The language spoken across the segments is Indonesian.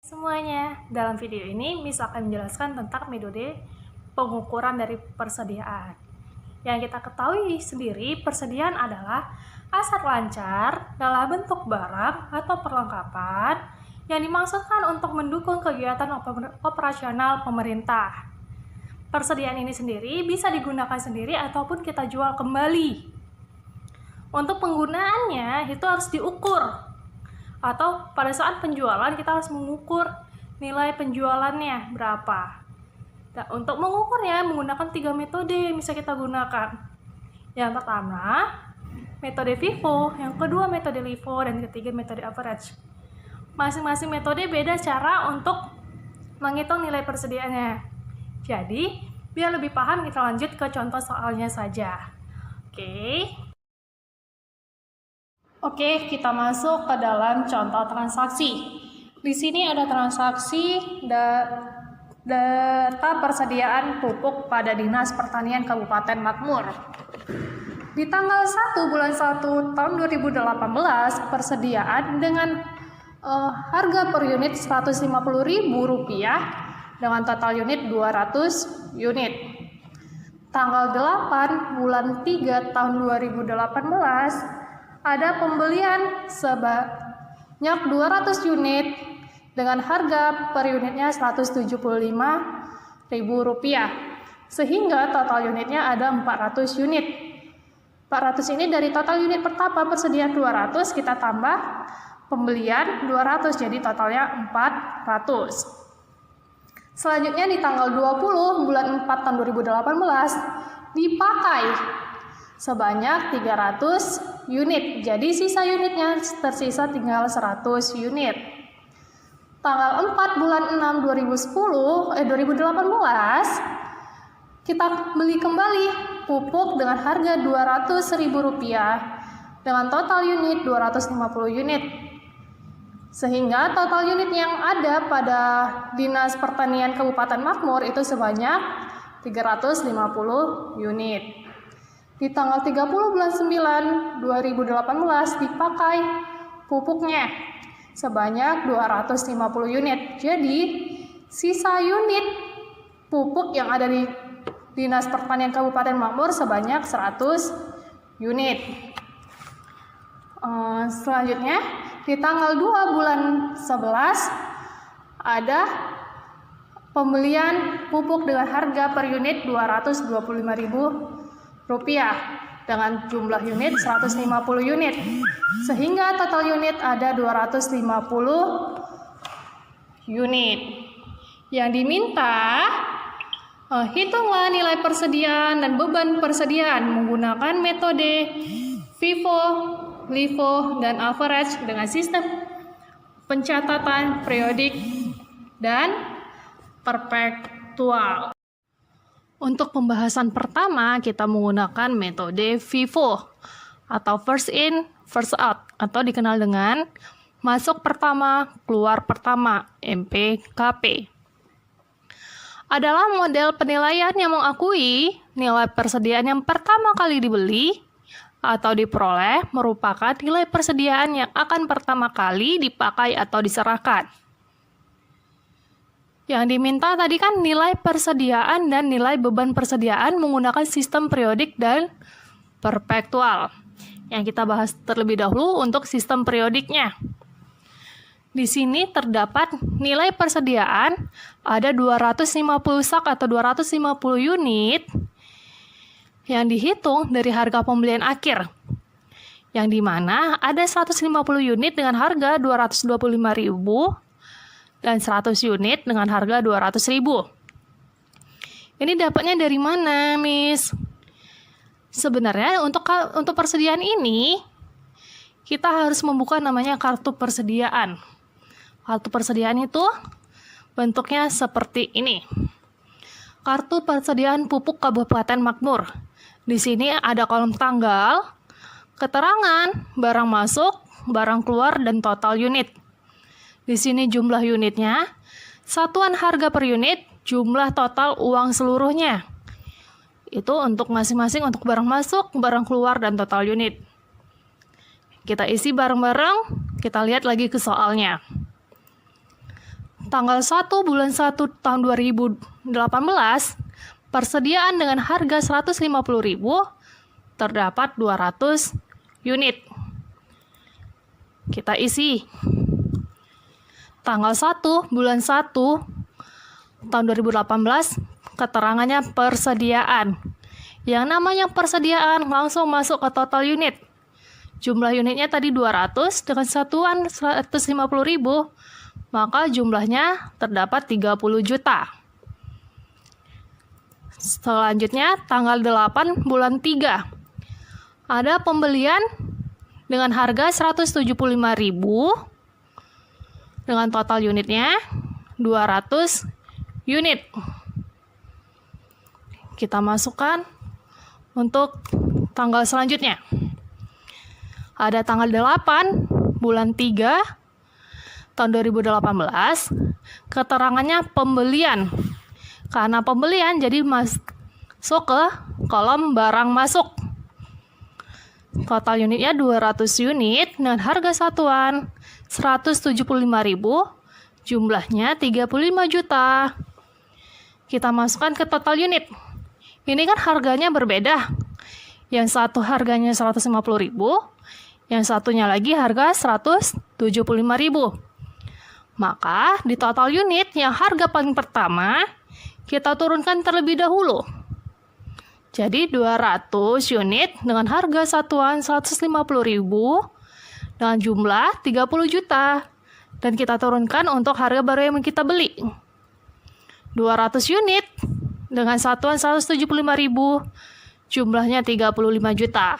Semuanya, dalam video ini Miss akan menjelaskan tentang metode pengukuran dari persediaan. Yang kita ketahui sendiri, persediaan adalah aset lancar dalam bentuk barang atau perlengkapan yang dimaksudkan untuk mendukung kegiatan operasional pemerintah. Persediaan ini sendiri bisa digunakan sendiri ataupun kita jual kembali. Untuk penggunaannya itu harus diukur, atau pada saat penjualan kita harus mengukur nilai penjualannya berapa. Nah, untuk mengukurnya menggunakan 3 metode yang bisa kita gunakan. Yang pertama, metode FIFO, yang kedua metode LIFO, dan ketiga metode average. Masing-masing metode beda cara untuk menghitung nilai persediaannya. Jadi, biar lebih paham kita lanjut ke contoh soalnya saja. Oke, kita masuk ke dalam contoh transaksi. Di sini ada transaksi data persediaan pupuk pada Dinas Pertanian Kabupaten Makmur. Di tanggal 1 bulan 1 tahun 2018, persediaan dengan harga per unit Rp150.000 dengan total unit 200 unit. Tanggal 8 bulan 3 tahun 2018, ada pembelian sebanyak 200 unit dengan harga per unitnya Rp175.000, sehingga total unitnya ada 400 unit. 400 ini dari total unit pertama persediaan 200, kita tambah pembelian 200, jadi totalnya 400. Selanjutnya di tanggal 20 bulan 4 tahun 2018 dipakai sebanyak 300 unit. Jadi sisa unitnya tersisa tinggal 100 unit. Tanggal 4 bulan 6 2018 kita beli kembali pupuk dengan harga Rp200.000 dengan total unit 250 unit. Sehingga total unit yang ada pada Dinas Pertanian Kabupaten Makmur itu sebanyak 350 unit. Di tanggal 30 bulan 9 2018 dipakai pupuknya sebanyak 250 unit. Jadi sisa unit pupuk yang ada di Dinas Pertanian Kabupaten Makmur sebanyak 100 unit. Selanjutnya di tanggal 2 bulan 11 ada pembelian pupuk dengan harga per unit Rp225.000 dengan jumlah unit 150 unit, sehingga total unit ada 250 unit. Yang diminta, hitunglah nilai persediaan dan beban persediaan menggunakan metode FIFO, LIFO, dan average dengan sistem pencatatan periodik dan perpetual. Untuk pembahasan pertama, kita menggunakan metode FIFO atau first in, first out, atau dikenal dengan masuk pertama, keluar pertama, MPKP. Adalah model penilaian yang mengakui nilai persediaan yang pertama kali dibeli atau diperoleh merupakan nilai persediaan yang akan pertama kali dipakai atau diserahkan. Yang diminta tadi kan nilai persediaan dan nilai beban persediaan menggunakan sistem periodik dan perpetual. Yang kita bahas terlebih dahulu untuk sistem periodiknya. Di sini terdapat nilai persediaan ada 250 sak atau 250 unit yang dihitung dari harga pembelian akhir. Yang dimana ada 150 unit dengan harga Rp225.000 dan 100 unit dengan harga Rp200.000. Ini dapatnya dari mana, Miss? Sebenarnya untuk persediaan ini kita harus membuka namanya kartu persediaan. Kartu persediaan itu bentuknya seperti ini. Kartu persediaan pupuk Kabupaten Makmur. Di sini ada kolom tanggal, keterangan, barang masuk, barang keluar, dan total unit. Di sini jumlah unitnya, satuan harga per unit, jumlah total uang seluruhnya. Itu untuk masing-masing untuk barang masuk, barang keluar, dan total unit. Kita isi bareng-bareng, kita lihat lagi ke soalnya. tanggal 1 bulan 1 tahun 2018, persediaan dengan harga 150.000 terdapat 200 unit. Kita isi. Tanggal 1 bulan 1 tahun 2018, keterangannya persediaan. Yang namanya persediaan langsung masuk ke total unit. Jumlah unitnya tadi 200 dengan satuan 150.000, maka jumlahnya terdapat 30 juta. Selanjutnya tanggal 8 bulan 3. Ada pembelian dengan harga 175.000 dengan total unitnya 200 unit. Kita masukkan untuk tanggal selanjutnya. Ada tanggal 8 bulan 3 tahun 2018, keterangannya pembelian. Karena pembelian jadi masuk ke kolom barang masuk. Total unitnya 200 unit dengan harga satuan 175.000, jumlahnya 35 juta. Kita masukkan ke total unit. Ini kan harganya berbeda. Yang satu harganya 150.000, yang satunya lagi harga 175.000. Maka di total unit yang harga paling pertama kita turunkan terlebih dahulu. Jadi 200 unit dengan harga satuan 150.000 dengan jumlah 30 juta. Dan kita turunkan untuk harga baru yang kita beli. 200 unit dengan satuan 175.000, jumlahnya 35 juta.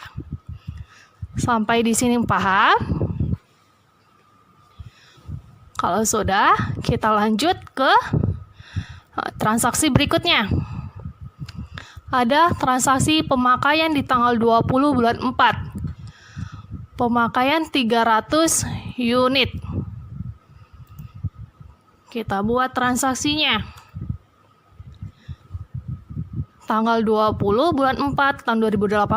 Sampai di sini paham? Kalau sudah, kita lanjut ke transaksi berikutnya. Ada transaksi pemakaian di tanggal 20 bulan 4. Pemakaian 300 unit. Kita buat transaksinya. Tanggal 20 bulan 4 tahun 2018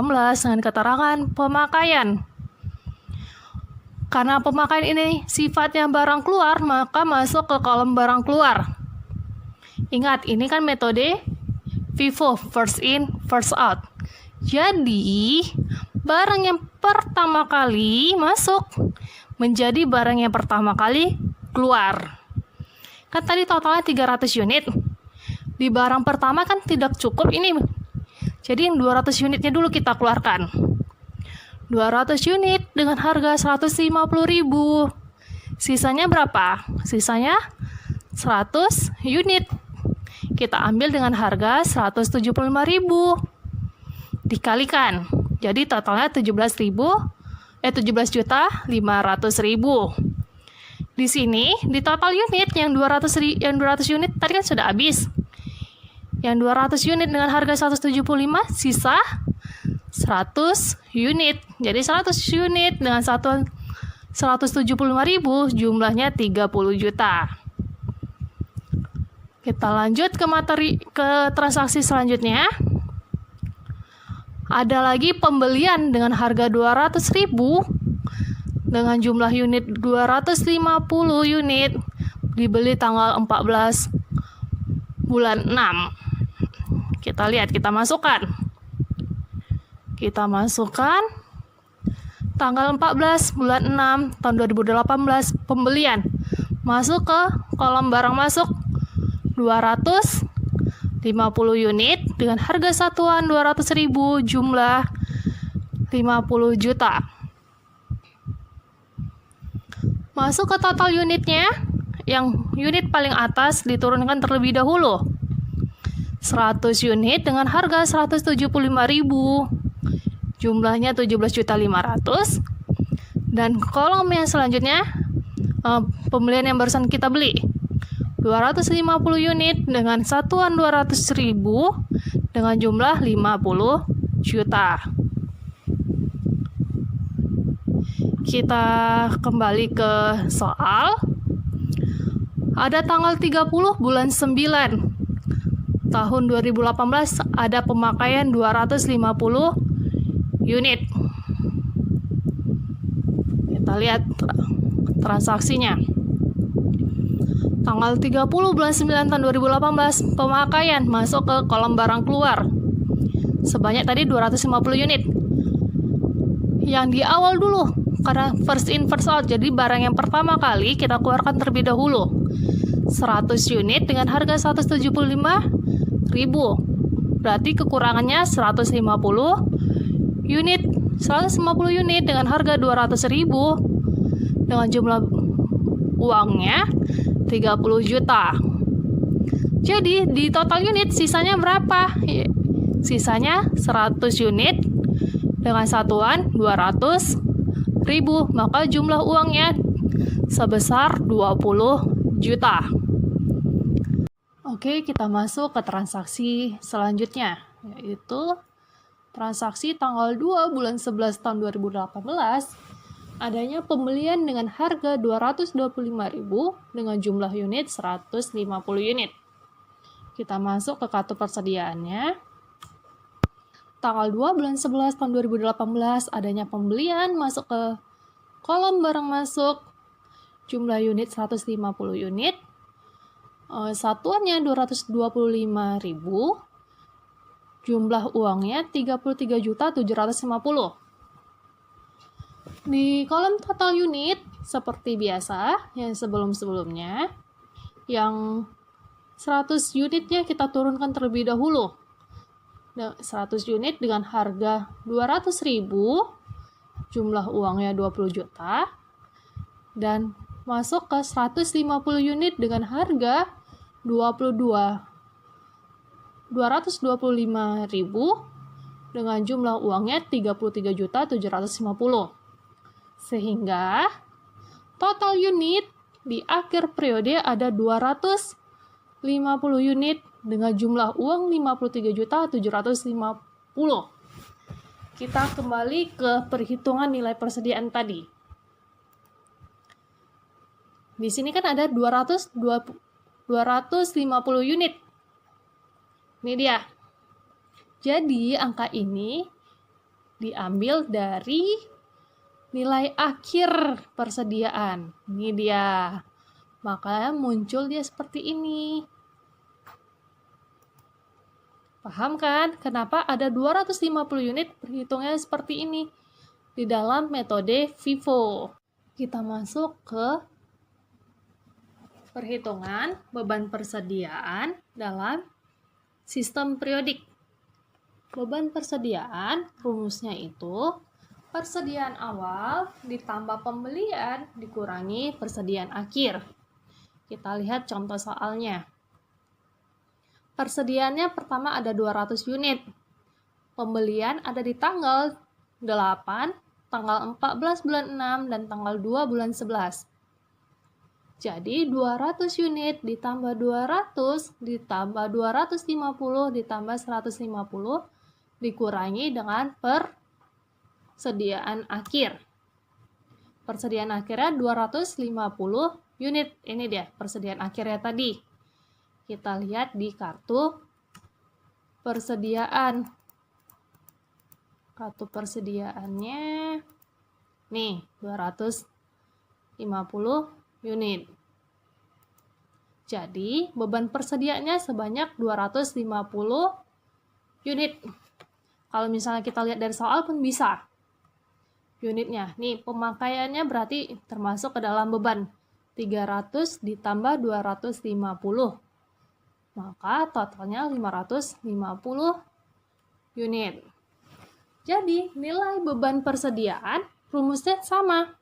dengan keterangan pemakaian. Karena pemakaian ini sifatnya barang keluar, maka masuk ke kolom barang keluar. Ingat, ini kan metode FIFO, first in, first out. Jadi, barang yang pertama kali masuk menjadi barang yang pertama kali keluar. Kan tadi totalnya 300 unit. Di barang pertama kan tidak cukup ini. Jadi yang 200 unitnya dulu kita keluarkan. 200 unit dengan harga 150.000. Sisanya berapa? Sisanya 100 unit. Kita ambil dengan harga 175.000. Dikalikan. Jadi totalnya 17.500.000. Di sini di total unit yang 200 unit tadi kan sudah habis. Yang 200 unit dengan harga 175, sisa 100 unit. Jadi 100 unit dengan satuan 175.000, jumlahnya 30 juta. Kita lanjut ke transaksi selanjutnya. Ada lagi pembelian dengan harga 200.000 dengan jumlah unit 250 unit, dibeli tanggal 14 bulan 6. Kita lihat, kita masukkan. Kita masukkan tanggal 14 bulan 6 tahun 2018 pembelian. Masuk ke kolom barang masuk 250 unit dengan harga satuan 200.000, jumlah 50 juta. Masuk ke total unitnya, yang unit paling atas diturunkan terlebih dahulu. 100 unit dengan harga 175.000, jumlahnya 17.500.000. Dan kolom yang selanjutnya pembelian yang barusan kita beli 250 unit dengan satuan 200.000 dengan jumlah 50 juta. Kita kembali ke soal. Ada tanggal 30 bulan 9 tahun 2018, ada pemakaian 250 unit. Kita lihat transaksinya. Tanggal 30 bulan 9 tahun 2018, pemakaian masuk ke kolom barang keluar. Sebanyak tadi 250 unit. Yang di awal dulu, karena first in first out, jadi barang yang pertama kali kita keluarkan terlebih dahulu. 100 unit dengan harga 175.000. Berarti kekurangannya 150 unit. 150 unit dengan harga 200.000 dengan jumlah uangnya 30 juta. Jadi di total unit sisanya berapa? Sisanya 100 unit dengan satuan 200.000. Maka jumlah uangnya sebesar 20 juta. Oke, kita masuk ke transaksi selanjutnya, yaitu transaksi tanggal 2 bulan 11 tahun 2018, adanya pembelian dengan harga 225.000 dengan jumlah unit 150 unit. Kita masuk ke kartu persediaannya. Tanggal 2 bulan 11 tahun 2018, adanya pembelian masuk ke kolom barang masuk, jumlah unit 150 unit, satuannya 225.000, jumlah uangnya 33.750. Di kolom total unit seperti biasa yang sebelum-sebelumnya, yang 100 unitnya kita turunkan terlebih dahulu. 100 unit dengan harga 200.000, jumlah uangnya 20 juta, dan masuk ke 150 unit dengan harga 225.000 dengan jumlah uangnya 33.750. Sehingga total unit di akhir periode ada 250 unit dengan jumlah uang 53.750. Kita kembali ke perhitungan nilai persediaan tadi. Di sini kan ada 250 unit. Ini dia. Jadi angka ini diambil dari nilai akhir persediaan. Ini dia. Makanya muncul dia seperti ini. Paham kan kenapa ada 250 unit perhitungnya seperti ini di dalam metode FIFO. Kita masuk ke perhitungan beban persediaan dalam sistem periodik. Beban persediaan rumusnya itu persediaan awal ditambah pembelian dikurangi persediaan akhir. Kita lihat contoh soalnya. Persediaannya pertama ada 200 unit. Pembelian ada di tanggal 8, tanggal 14 bulan 6, dan tanggal 2 bulan 11. Jadi 200 unit ditambah 200 ditambah 250 ditambah 150 dikurangi dengan persediaan akhir. Persediaan akhirnya 250 unit. Ini dia persediaan akhirnya tadi. Kita lihat di kartu persediaan. Kartu persediaannya nih 250 unit. Jadi beban persediaannya sebanyak 250 unit. Kalau misalnya kita lihat dari soal pun bisa. Unitnya, nih pemakaiannya berarti termasuk ke dalam beban. 300 ditambah 250. Maka totalnya 550 unit. Jadi nilai beban persediaan rumusnya sama.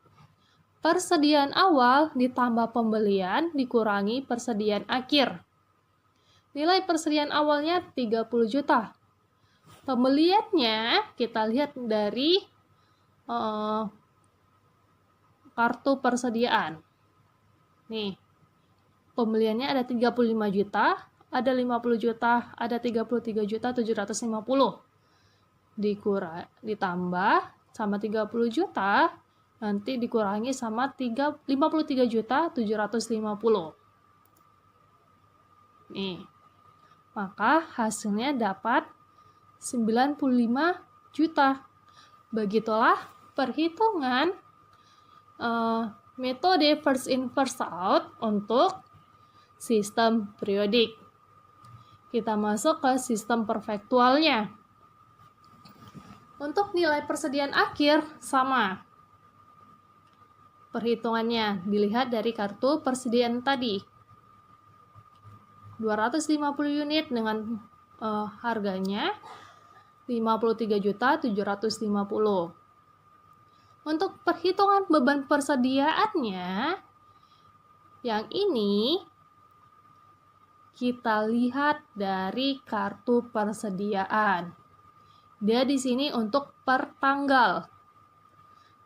Persediaan awal ditambah pembelian dikurangi persediaan akhir. Nilai persediaan awalnya 30 juta. Pembeliannya kita lihat dari kartu persediaan. Nih, pembeliannya ada 35 juta, ada 50 juta, ada 33.750. Ditambah sama 30 juta, nanti dikurangi sama 53.750. Nih, maka hasilnya dapat 95 juta. Begitulah perhitungan metode first in first out untuk sistem periodik. Kita masuk ke sistem perfektualnya. Untuk nilai persediaan akhir sama. Perhitungannya dilihat dari kartu persediaan tadi. 250 unit dengan harganya 53.750.000. Untuk perhitungan beban persediaannya, yang ini kita lihat dari kartu persediaan. Dia di sini untuk per tanggal.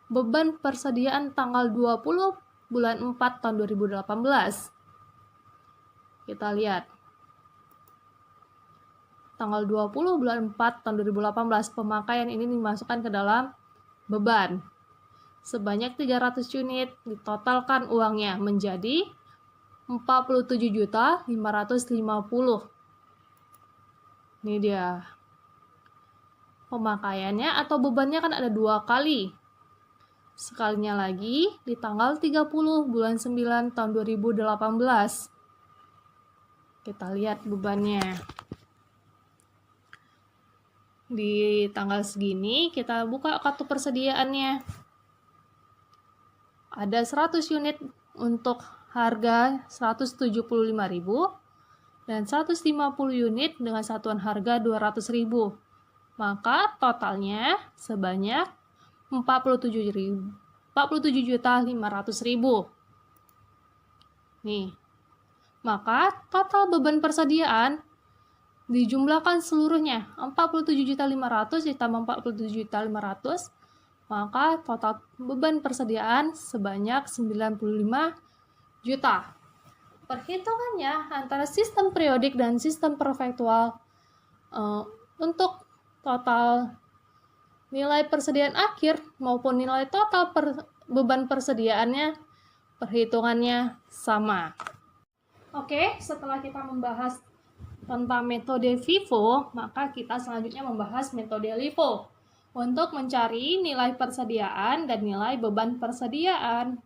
Beban persediaan tanggal 20 bulan 4 tahun 2018. Kita lihat. Tanggal 20 bulan 4 tahun 2018, pemakaian ini dimasukkan ke dalam beban. Sebanyak 300 unit, ditotalkan uangnya menjadi 47.550.000. Ini dia. Pemakaiannya atau bebannya kan ada 2 kali. Sekalinya lagi di tanggal 30 bulan 9 tahun 2018. Kita lihat bebannya. Di tanggal segini kita buka kartu persediaannya. Ada 100 unit untuk harga 175.000 dan 150 unit dengan satuan harga 200.000. Maka totalnya sebanyak 47.500.000. Nih. Maka total beban persediaan dijumlahkan seluruhnya 47.500 ditambah 47.500, maka total beban persediaan sebanyak 95 juta. Perhitungannya antara sistem periodik dan sistem perfektual untuk total nilai persediaan akhir maupun nilai total beban persediaannya, perhitungannya sama. Oke, setelah kita membahas tentang metode FIFO, maka kita selanjutnya membahas metode LIFO untuk mencari nilai persediaan dan nilai beban persediaan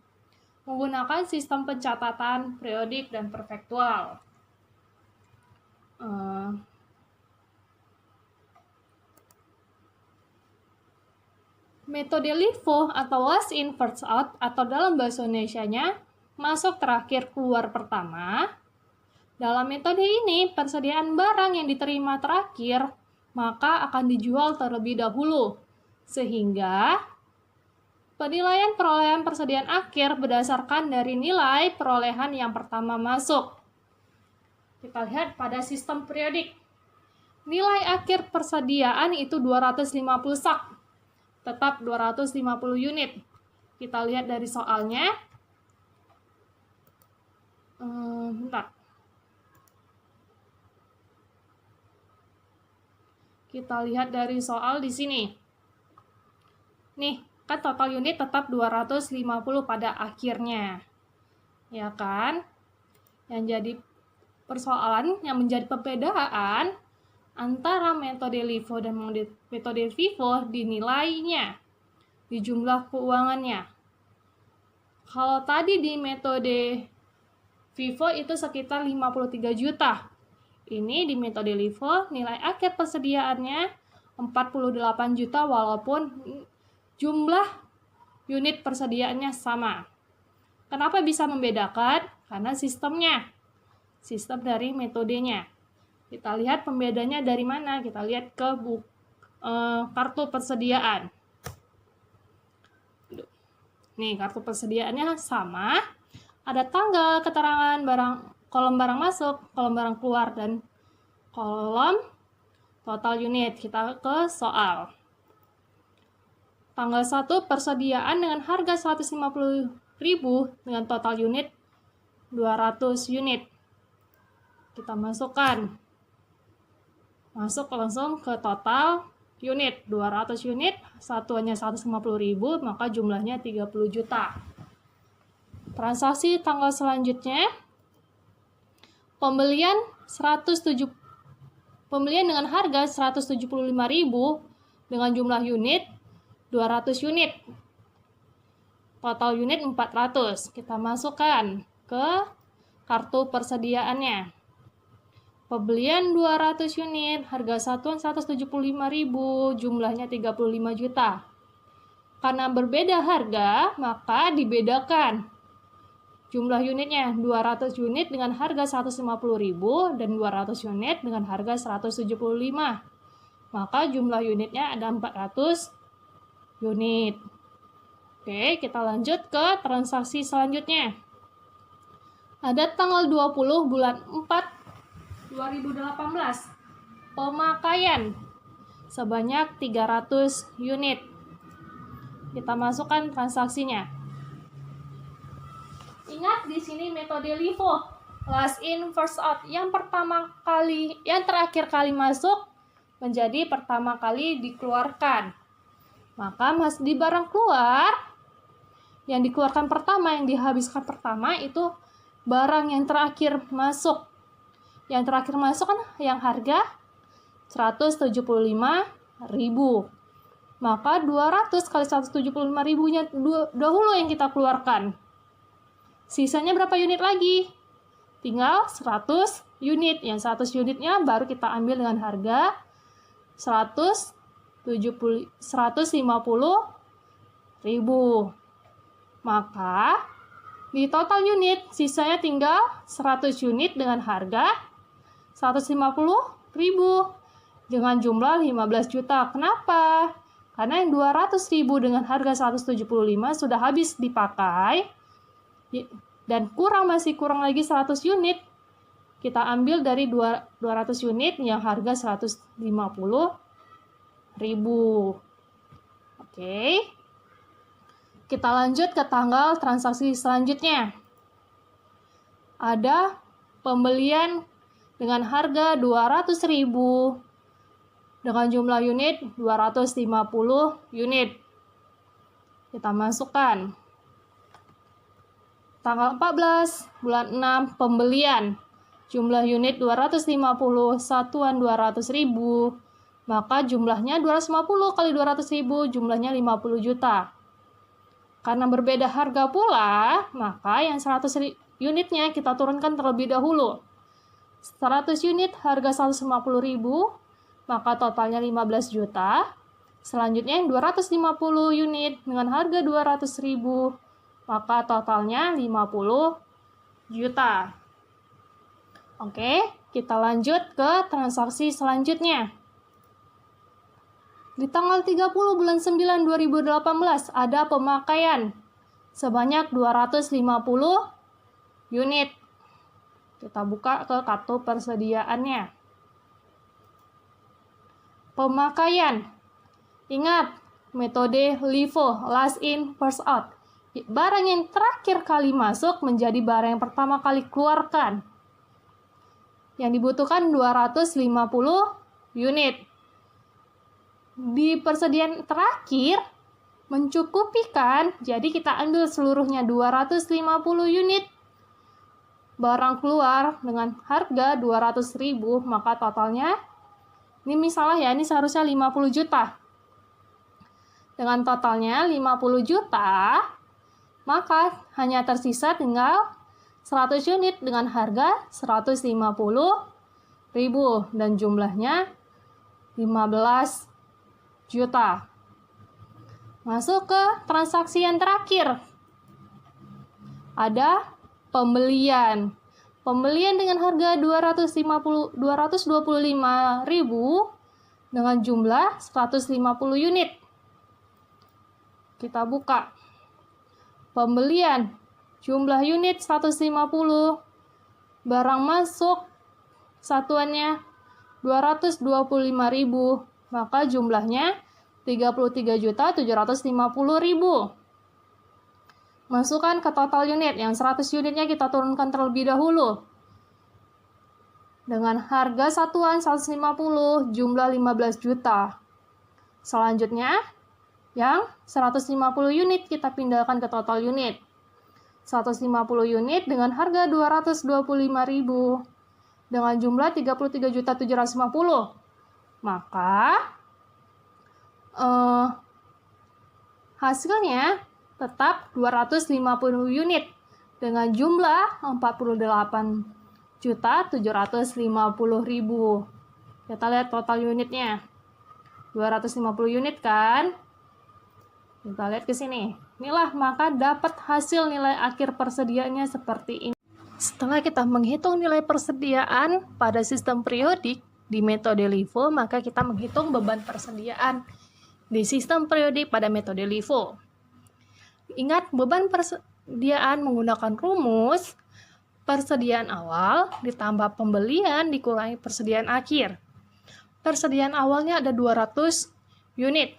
menggunakan sistem pencatatan periodik dan perfektual. Metode LIFO atau last in first out atau dalam bahasa Indonesianya masuk terakhir keluar pertama. Dalam metode ini, persediaan barang yang diterima terakhir maka akan dijual terlebih dahulu, sehingga penilaian perolehan persediaan akhir berdasarkan dari nilai perolehan yang pertama masuk. Kita lihat pada sistem periodik. Nilai akhir persediaan itu 250 sak, tetap 250 unit. Kita lihat dari soalnya. Bentar. Kita lihat dari soal di sini. Nih, kan total unit tetap 250 pada akhirnya. Ya kan? Yang jadi persoalan, yang menjadi perbedaan antara metode LIFO dan metode FIFO di nilainya, di jumlah keuangannya. Kalau tadi di metode FIFO itu sekitar 53 juta. Ini di metode LIFO nilai akhir persediaannya 48 juta walaupun jumlah unit persediaannya sama. Kenapa bisa membedakan? Karena sistemnya. Sistem dari metodenya. Kita lihat pembedanya dari mana? Kita lihat ke kartu persediaan. Nih, kartu persediaannya sama. Ada tanggal keterangan barang, kolom barang masuk, kolom barang keluar, dan kolom total unit. Kita ke soal. Tanggal 1 persediaan dengan harga 150.000 dengan total unit 200 unit. Kita masukkan. Masuk langsung ke total unit. 200 unit, satuannya 150.000, maka jumlahnya 30 juta. Transaksi tanggal selanjutnya, pembelian dengan harga 175.000 dengan jumlah unit 200 unit. Total unit 400. Kita masukkan ke kartu persediaannya. Pembelian 200 unit, harga satuan 175.000, jumlahnya 35 juta. Karena berbeda harga, maka dibedakan. Jumlah unitnya 200 unit dengan harga 150.000 dan 200 unit dengan harga 175. Maka jumlah unitnya ada 400 unit. Oke, kita lanjut ke transaksi selanjutnya. Ada tanggal 20 bulan 4 2018, pemakaian sebanyak 300 unit. Kita masukkan transaksinya. Ingat di sini metode LIFO, last in first out. Yang terakhir kali masuk menjadi pertama kali dikeluarkan. Maka di barang keluar yang dikeluarkan pertama, yang dihabiskan pertama itu barang yang terakhir masuk. Yang terakhir masuk kan yang harga 175.000. Maka 200 kali 175.000-nya dahulu yang kita keluarkan. Sisanya berapa unit lagi? Tinggal 100 unit. Yang 100 unitnya baru kita ambil dengan harga 150.000. Maka di total unit sisanya tinggal 100 unit dengan harga 150.000 dengan jumlah 15 juta. Kenapa? Karena yang 200.000 dengan harga 175 sudah habis dipakai dan masih kurang lagi 100 unit. Kita ambil dari 200 unit yang harga 150.000. Oke. Kita lanjut ke tanggal transaksi selanjutnya. Ada pembelian dengan harga 200.000 dengan jumlah unit 250 unit. Kita masukkan. Tanggal 14 bulan 6 pembelian. Jumlah unit 250, satuan 200.000. Maka jumlahnya 250 kali 200.000, jumlahnya 50 juta. Karena berbeda harga pula, maka yang 100 unitnya kita turunkan terlebih dahulu. 100 unit harga 150.000, maka totalnya 15 juta. Selanjutnya yang 250 unit dengan harga 200.000, maka totalnya 50 juta. Oke, kita lanjut ke transaksi selanjutnya. Di tanggal 30 bulan 9 2018 ada pemakaian sebanyak 250 unit. Kita buka ke kartu persediaannya. Pemakaian. Ingat, metode LIFO, last in, first out. Barang yang terakhir kali masuk menjadi barang yang pertama kali keluarkan. Yang dibutuhkan 250 unit. Di persediaan terakhir mencukupikan, jadi kita ambil seluruhnya 250 unit. Barang keluar dengan harga 200.000, maka totalnya, ini misalnya ya, ini seharusnya 50 juta. Dengan totalnya 50 juta, maka hanya tersisa tinggal 100 unit dengan harga 150.000 dan jumlahnya 15 juta. Masuk ke transaksi yang terakhir. Ada pembelian. Pembelian dengan harga 225.000 dengan jumlah 150 unit. Kita buka. Pembelian jumlah unit 150. Barang masuk satuannya 225.000, maka jumlahnya 33.750.000. Masukkan ke total unit, yang 100 unitnya kita turunkan terlebih dahulu. Dengan harga satuan 150, jumlah 15 juta. Selanjutnya, yang 150 unit kita pindahkan ke total unit. 150 unit dengan harga 225.000 dengan jumlah 33.750. Maka hasilnya tetap 250 unit dengan jumlah 48.750.000. Kita lihat total unitnya. 250 unit kan? Kita lihat ke sini. Inilah, maka dapat hasil nilai akhir persediaannya seperti ini. Setelah kita menghitung nilai persediaan pada sistem periodik di metode LIFO, maka kita menghitung beban persediaan di sistem periodik pada metode LIFO. Ingat, beban persediaan menggunakan rumus persediaan awal ditambah pembelian dikurangi persediaan akhir. Persediaan awalnya ada 200 unit.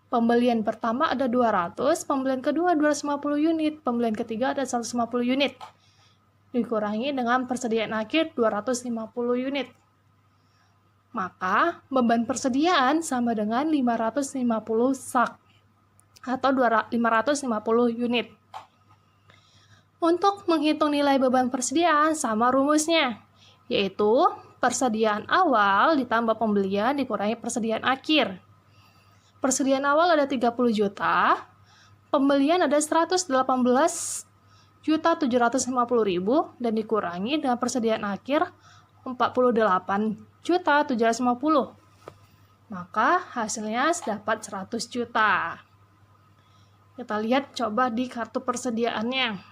Pembelian pertama ada 200, pembelian kedua 250 unit, pembelian ketiga ada 150 unit. Dikurangi dengan persediaan akhir 250 unit. Maka beban persediaan sama dengan 550 sak atau 550 unit. Untuk menghitung nilai beban persediaan sama rumusnya, yaitu persediaan awal ditambah pembelian dikurangi persediaan akhir. Persediaan awal ada 30 juta, pembelian ada 118.750.000 dan dikurangi dengan persediaan akhir 48.750. Maka hasilnya dapat 100 juta. Kita lihat coba di kartu persediaannya.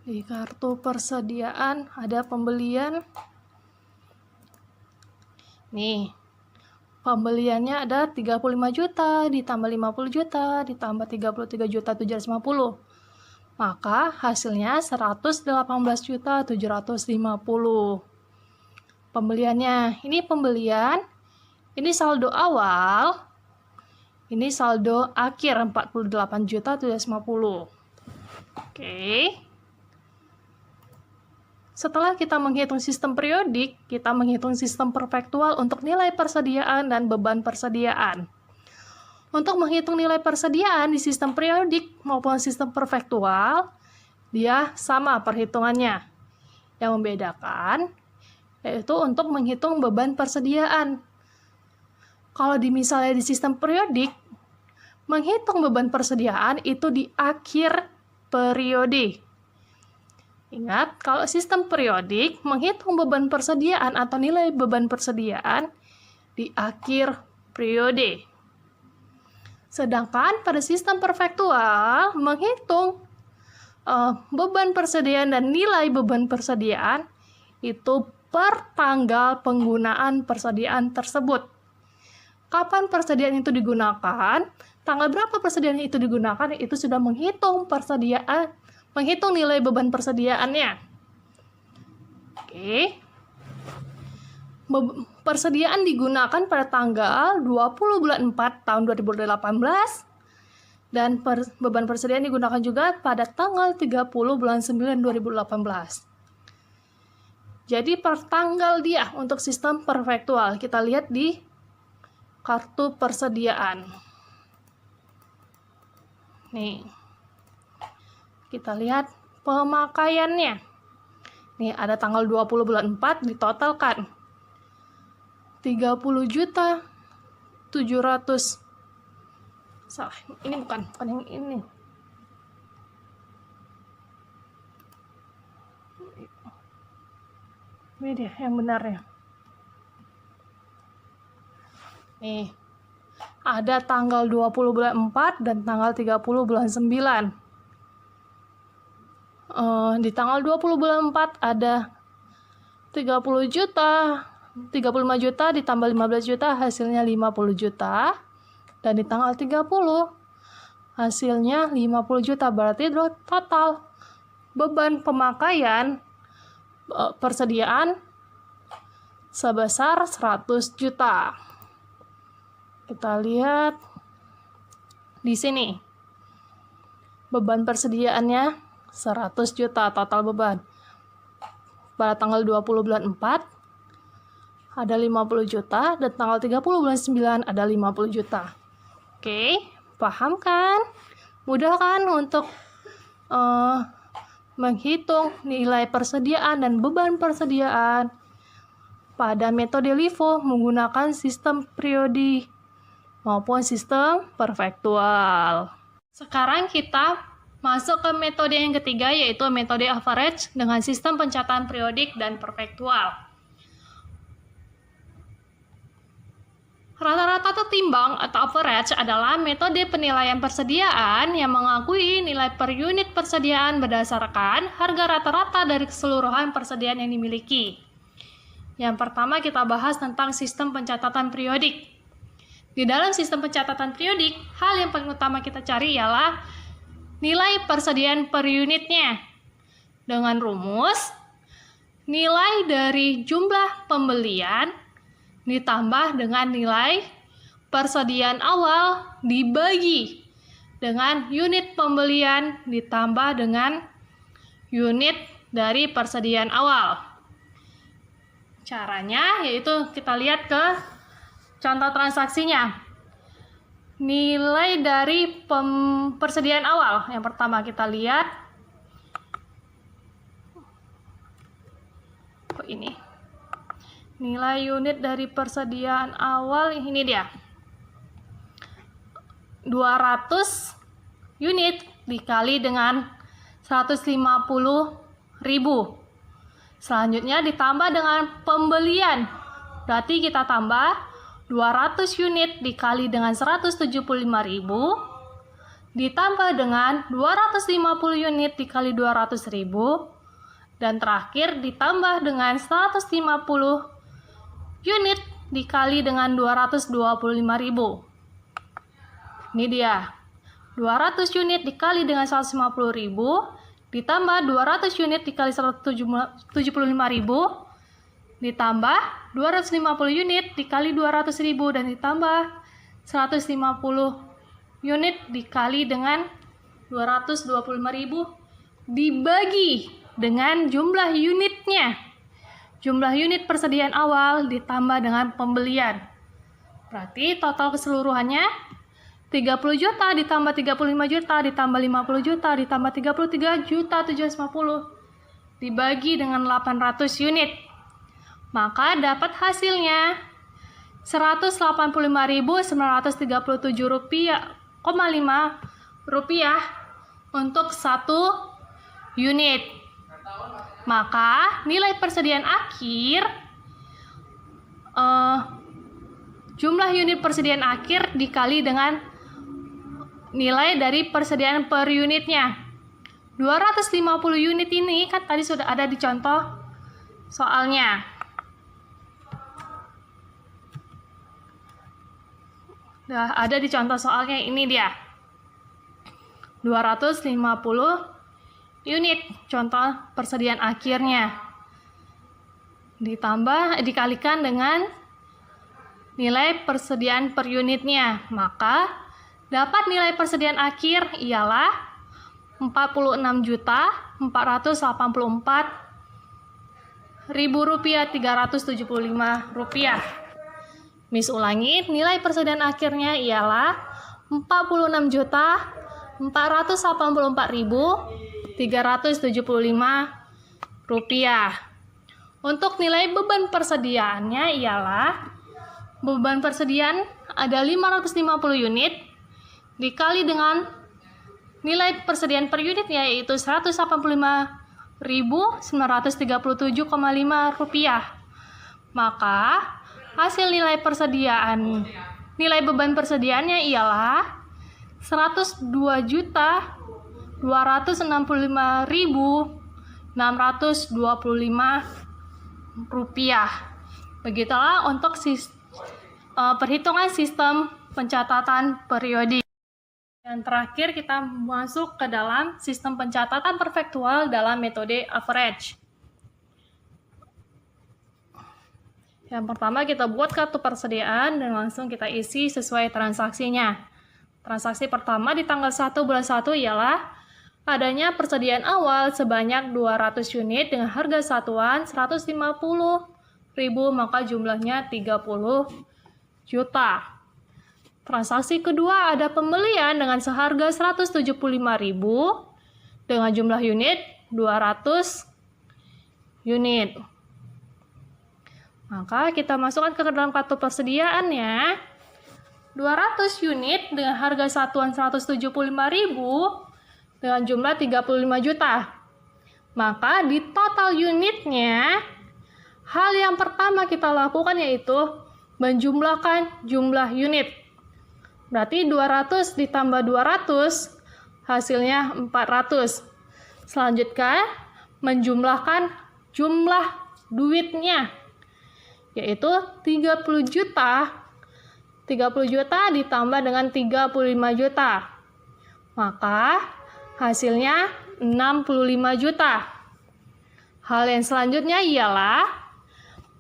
Di kartu persediaan ada pembelian. Nih, pembeliannya ada 35 juta, ditambah 50 juta, ditambah 33.750. Maka hasilnya 118.750. Pembeliannya, ini pembelian, ini saldo awal, ini saldo akhir 48.750. Oke. Setelah kita menghitung sistem periodik, kita menghitung sistem perfektual untuk nilai persediaan dan beban persediaan. Untuk menghitung nilai persediaan di sistem periodik maupun sistem perfektual, dia sama perhitungannya. Yang membedakan yaitu untuk menghitung beban persediaan. Kalau misalnya di sistem periodik, menghitung beban persediaan itu di akhir periode. Ingat, kalau sistem periodik, menghitung beban persediaan atau nilai beban persediaan di akhir periode. Sedangkan pada sistem perfektual, menghitung beban persediaan dan nilai beban persediaan itu per tanggal penggunaan persediaan tersebut. Kapan persediaan itu digunakan, tanggal berapa persediaan itu digunakan, itu sudah menghitung persediaan, menghitung nilai beban persediaannya. Oke. Persediaan digunakan pada tanggal 20 bulan 4 tahun 2018 dan beban persediaan digunakan juga pada tanggal 30 bulan 9 2018. Jadi per tanggal dia untuk sistem perfektual kita lihat di kartu persediaan. Nih. Kita lihat pemakaiannya. Nih ada tanggal 20 bulan 4 ditotalkan. 30.700. Salah, ini bukan yang ini. Ini dia yang benarnya. Nih. Ada tanggal 20 bulan 4 dan tanggal 30 bulan 9. Di tanggal 20 bulan 4 ada 30 juta, 35 juta ditambah 15 juta hasilnya 50 juta. Dan di tanggal 30 hasilnya 50 juta, berarti total beban pemakaian persediaan sebesar 100 juta. Kita lihat di sini. Beban persediaannya 100 juta total beban. Pada tanggal 20 bulan 4 ada 50 juta dan tanggal 30 bulan 9 ada 50 juta. Oke, paham kan? Mudah kan untuk menghitung nilai persediaan dan beban persediaan pada metode LIFO menggunakan sistem periodik maupun sistem perfektual. Sekarang kita masuk ke metode yang ketiga, yaitu metode average dengan sistem pencatatan periodik dan perpektual. Rata-rata atau timbang atau average adalah metode penilaian persediaan yang mengakui nilai per unit persediaan berdasarkan harga rata-rata dari keseluruhan persediaan yang dimiliki. Yang pertama kita bahas tentang sistem pencatatan periodik. Di dalam sistem pencatatan periodik, hal yang paling utama kita cari ialah nilai persediaan per unitnya. Dengan rumus, nilai dari jumlah pembelian ditambah dengan nilai persediaan awal dibagi dengan unit pembelian ditambah dengan unit dari persediaan awal. Caranya yaitu kita lihat ke contoh transaksinya. Nilai dari persediaan awal. Yang pertama kita lihat ini. Nilai unit dari persediaan awal ini dia. 200 unit dikali dengan 150.000. Selanjutnya ditambah dengan pembelian. Berarti kita tambah 200 unit dikali dengan 175.000 ditambah dengan 250 unit dikali 200.000 dan terakhir ditambah dengan 150 unit dikali dengan 225.000. Ini dia. 200 unit dikali dengan 150.000 ditambah 200 unit dikali 175.000 ditambah 250 unit dikali 200.000 dan ditambah 150 unit dikali dengan 225.000 dibagi dengan jumlah unitnya. Jumlah unit persediaan awal ditambah dengan pembelian. Berarti total keseluruhannya 30 juta ditambah 35 juta ditambah 50 juta ditambah 33 juta 750 dibagi dengan 800 unit. Maka dapat hasilnya 185.937,5 rupiah untuk satu unit. Maka nilai persediaan akhir, jumlah unit persediaan akhir dikali dengan nilai dari persediaan per unitnya. 250 unit ini kan tadi sudah ada di contoh soalnya. Nah, ada di contoh soalnya ini dia. 250 unit contoh persediaan akhirnya dikalikan dengan nilai persediaan per unitnya, maka dapat nilai persediaan akhir ialah 46.484.375 rupiah. Miss ulangi, nilai persediaan akhirnya ialah 46.484.375 rupiah. Untuk nilai beban persediaannya ialah beban persediaan ada 550 unit dikali dengan nilai persediaan per unitnya yaitu 185.937,5 rupiah. Maka hasil nilai beban persediaannya ialah 102.265.625 rupiah. Begitulah untuk perhitungan sistem pencatatan periodik. Yang terakhir kita masuk ke dalam sistem pencatatan perfektual dalam metode average. Yang pertama kita buat kartu persediaan dan langsung kita isi sesuai transaksinya. Transaksi pertama di tanggal 1 bulan 1 ialah adanya persediaan awal sebanyak 200 unit dengan harga satuan 150.000, maka jumlahnya 30 juta. Transaksi kedua ada pembelian dengan seharga 175.000 dengan jumlah unit 200 unit. Maka kita masukkan ke dalam kartu persediaannya 200 unit dengan harga satuan 175.000 dengan jumlah 35 juta. Maka di total unitnya, hal yang pertama kita lakukan yaitu menjumlahkan jumlah unit. Berarti 200 ditambah 200 hasilnya 400. Selanjutnya menjumlahkan jumlah duitnya, yaitu 30 juta. 30 juta ditambah dengan 35 juta. Maka hasilnya 65 juta. Hal yang selanjutnya ialah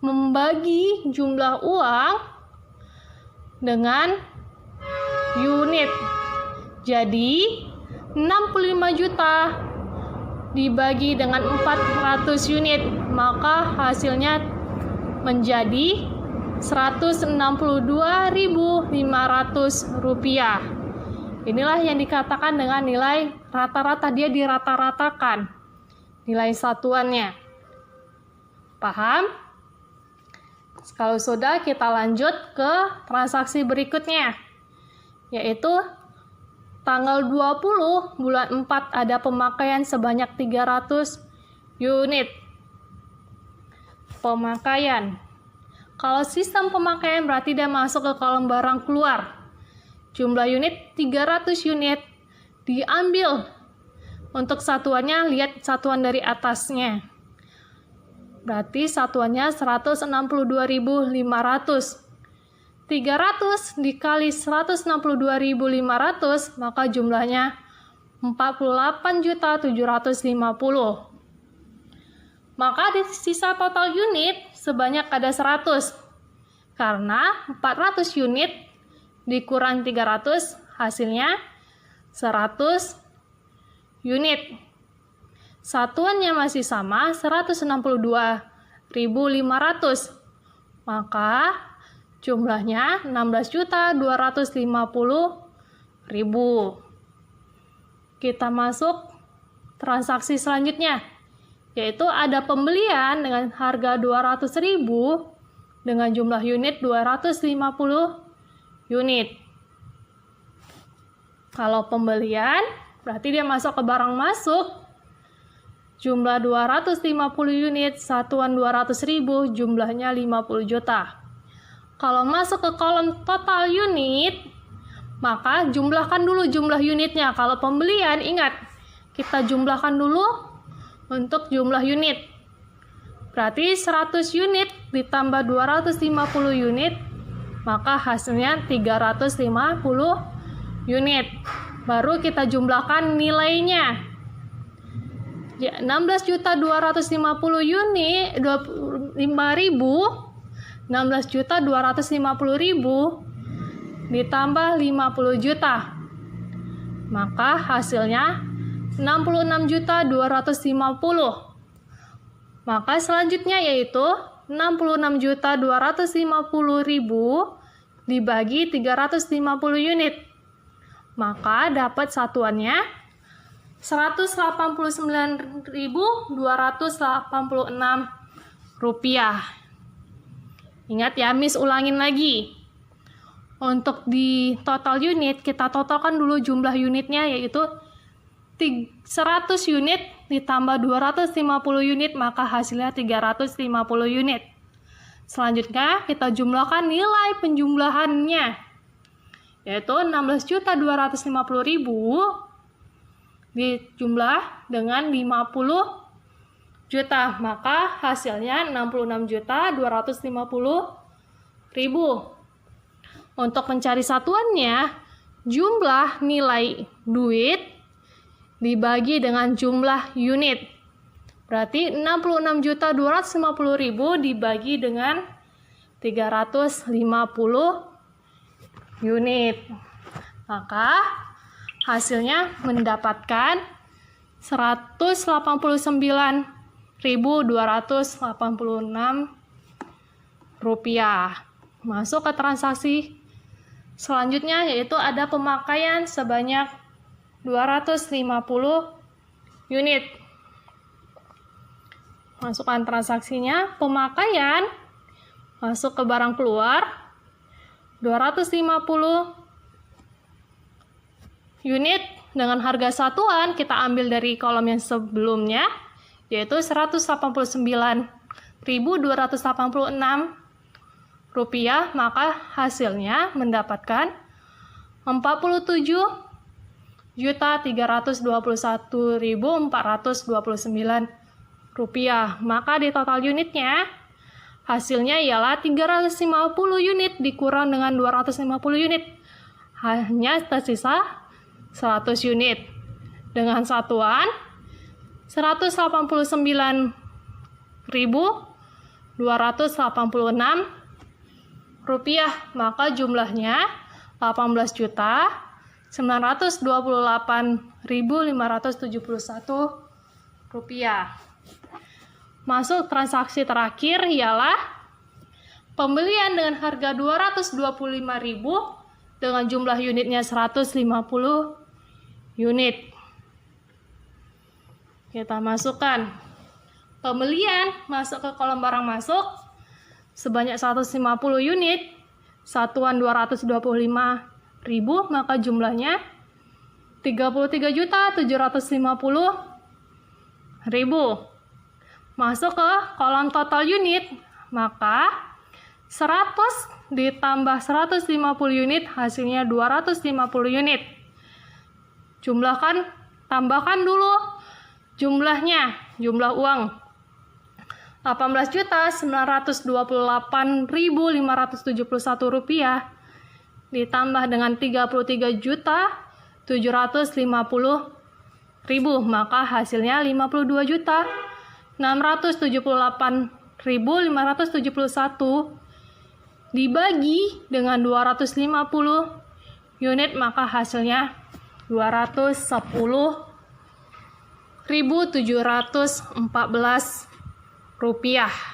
membagi jumlah uang dengan unit. Jadi 65 juta dibagi dengan 400 unit, maka hasilnya menjadi Rp162.500. Inilah yang dikatakan dengan nilai rata-rata, dia dirata-ratakan nilai satuannya. Paham? Kalau sudah, kita lanjut ke transaksi berikutnya, yaitu tanggal 20 bulan 4 ada pemakaian sebanyak 300 unit. Pemakaian. Kalau sistem pemakaian berarti dia masuk ke kolom barang keluar. Jumlah unit 300 unit diambil. Untuk satuannya, lihat satuan dari atasnya. Berarti satuannya 162.500. 300 dikali 162.500, maka jumlahnya 48.750. Maka di sisa total unit sebanyak ada 100. Karena 400 unit dikurang 300 hasilnya 100 unit. Satuannya masih sama 162.500. Maka jumlahnya 16.250.000. Kita masuk transaksi selanjutnya, yaitu ada pembelian dengan harga 200.000 dengan jumlah unit 250 unit. Kalau pembelian berarti dia masuk ke barang masuk, jumlah 250 unit, satuan 200.000, jumlahnya 50 juta. Kalau masuk ke kolom total unit, maka jumlahkan dulu jumlah unitnya. Kalau pembelian, ingat, kita jumlahkan dulu untuk jumlah unit. Berarti 100 unit ditambah 250 unit, maka hasilnya 350 unit. Baru kita jumlahkan nilainya. Ya, 16.250 unit, 5.000, 16.250.000 ditambah 50 juta. Maka hasilnya 66.250. Maka selanjutnya yaitu 66.250.000 dibagi 350 unit. Maka dapat satuannya 189.286 rupiah. Ingat ya, Miss ulangin lagi. Untuk di total unit, kita totalkan dulu jumlah unitnya, yaitu 100 unit ditambah 250 unit, maka hasilnya 350 unit. Selanjutnya, kita jumlahkan nilai penjumlahannya, yaitu 16.250.000 dijumlah dengan 50 juta, maka hasilnya 66.250.000. Untuk mencari satuannya, jumlah nilai duit dibagi dengan jumlah unit. Berarti 66.250.000 dibagi dengan 350 unit. Maka hasilnya mendapatkan 189.286 rupiah. Masuk ke transaksi selanjutnya, yaitu ada pemakaian sebanyak 250 unit. Masukkan transaksinya, pemakaian, masuk ke barang keluar, 250 unit dengan harga satuan kita ambil dari kolom yang sebelumnya, yaitu Rp189.286, maka hasilnya mendapatkan Rp47.321.429. Maka di total unitnya hasilnya ialah 350 unit dikurang dengan 250 unit. Hanya tersisa 100 unit. Dengan satuan Rp189.286, maka jumlahnya Rp18.928.571. Masuk transaksi terakhir ialah pembelian dengan harga Rp225.000 dengan jumlah unitnya 150 unit. Kita masukkan pembelian masuk ke kolom barang masuk sebanyak 150 unit, satuan Rp225.000, maka jumlahnya Rp33.750.000. Masuk ke kolom total unit, maka 100 ditambah 150 unit hasilnya 250 unit. Tambahkan dulu jumlahnya, jumlah uang Rp18.928.571 ditambah dengan Rp33.750.000, maka hasilnya Rp56.678.571 dibagi dengan 250 unit, maka hasilnya Rp210.714.